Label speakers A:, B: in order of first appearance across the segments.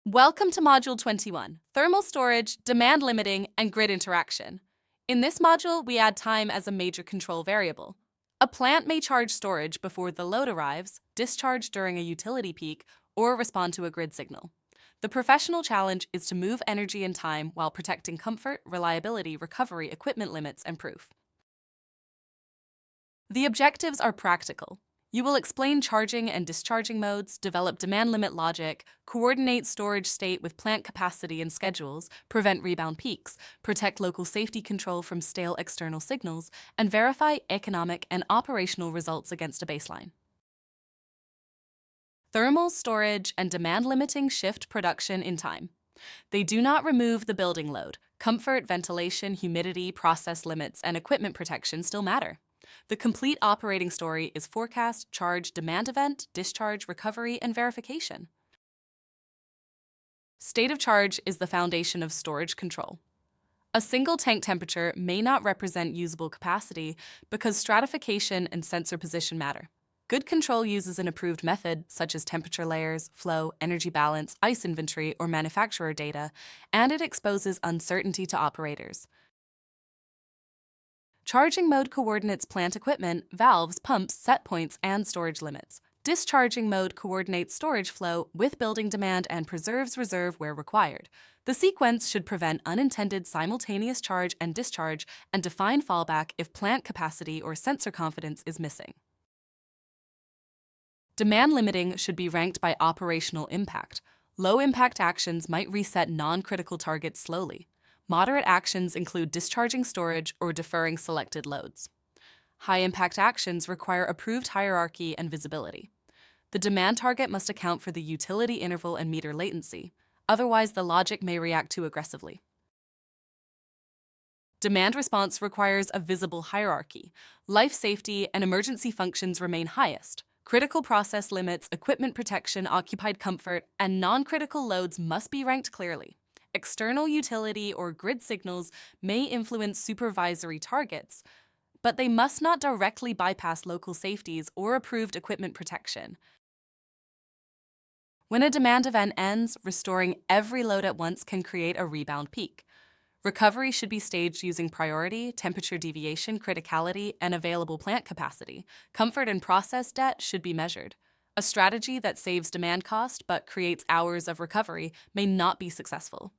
A: Welcome to Module 21, Thermal Storage, Demand Limiting, and Grid Interaction. In this module, we add time as a major control variable. A plant may charge storage before the load arrives, discharge during a utility peak, or respond to a grid signal. The professional challenge is to move energy and time while protecting comfort, reliability, recovery, equipment limits, and proof. The objectives are practical. You will explain charging and discharging modes, develop demand limit logic, coordinate storage state with plant capacity and schedules, prevent rebound peaks, protect local safety control from stale external signals, and verify economic and operational results against a baseline. Thermal storage and demand limiting shift production in time. They do not remove the building load. Comfort, ventilation, humidity, process limits, and equipment protection still matter. The complete operating story is forecast, charge, demand event, discharge, recovery, and verification. State of charge is the foundation of storage control. A single tank temperature may not represent usable capacity because stratification and sensor position matter. Good control uses an approved method, such as temperature layers, flow, energy balance, ice inventory, or manufacturer data, and it exposes uncertainty to operators. Charging mode coordinates plant equipment, valves, pumps, set points, and storage limits. Discharging mode coordinates storage flow with building demand and preserves reserve where required. The sequence should prevent unintended simultaneous charge and discharge and define fallback if plant capacity or sensor confidence is missing. Demand limiting should be ranked by operational impact. Low-impact actions might reset non-critical targets slowly. Moderate actions include discharging storage or deferring selected loads. High-impact actions require approved hierarchy and visibility. The demand target must account for the utility interval and meter latency. Otherwise, the logic may react too aggressively. Demand response requires a visible hierarchy. Life safety and emergency functions remain highest. Critical process limits, equipment protection, occupied comfort, and non-critical loads must be ranked clearly. External utility or grid signals may influence supervisory targets, but they must not directly bypass local safeties or approved equipment protection. When a demand event ends, restoring every load at once can create a rebound peak. Recovery should be staged using priority, temperature deviation, criticality, and available plant capacity. Comfort and process debt should be measured. A strategy that saves demand cost but creates hours of recovery may not be successful.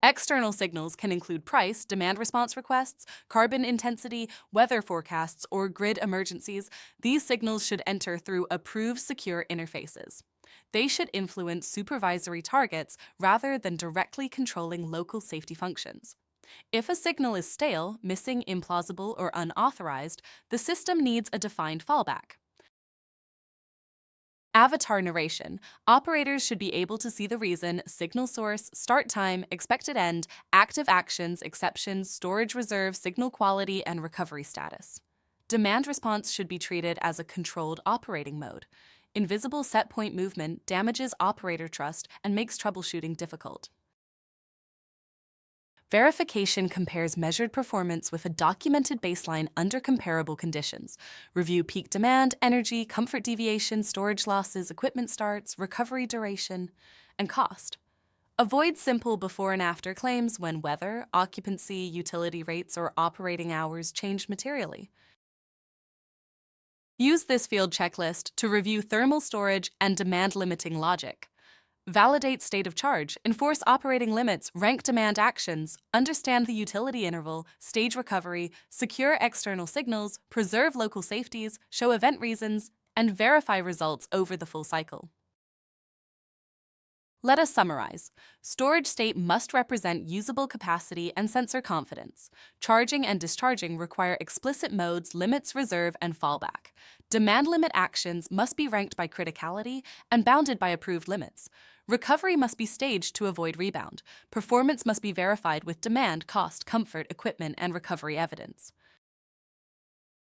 A: External signals can include price, demand response requests, carbon intensity, weather forecasts, or grid emergencies. These signals should enter through approved secure interfaces. They should influence supervisory targets rather than directly controlling local safety functions. If a signal is stale, missing, implausible, or unauthorized, the system needs a defined fallback. Avatar narration. Operators should be able to see the reason, signal source, start time, expected end, active actions, exceptions, storage reserve, signal quality, and recovery status. Demand response should be treated as a controlled operating mode. Invisible set point movement damages operator trust and makes troubleshooting difficult. Verification compares measured performance with a documented baseline under comparable conditions. Review peak demand, energy, comfort deviation, storage losses, equipment starts, recovery duration, and cost. Avoid simple before and after claims when weather, occupancy, utility rates, or operating hours change materially. Use this field checklist to review thermal storage and demand limiting logic. Validate state of charge, enforce operating limits, rank demand actions, understand the utility interval, stage recovery, secure external signals, preserve local safeties, show event reasons, and verify results over the full cycle. Let us summarize. Storage state must represent usable capacity and sensor confidence. Charging and discharging require explicit modes, limits, reserve, and fallback. Demand limit actions must be ranked by criticality and bounded by approved limits. Recovery must be staged to avoid rebound. Performance must be verified with demand, cost, comfort, equipment, and recovery evidence.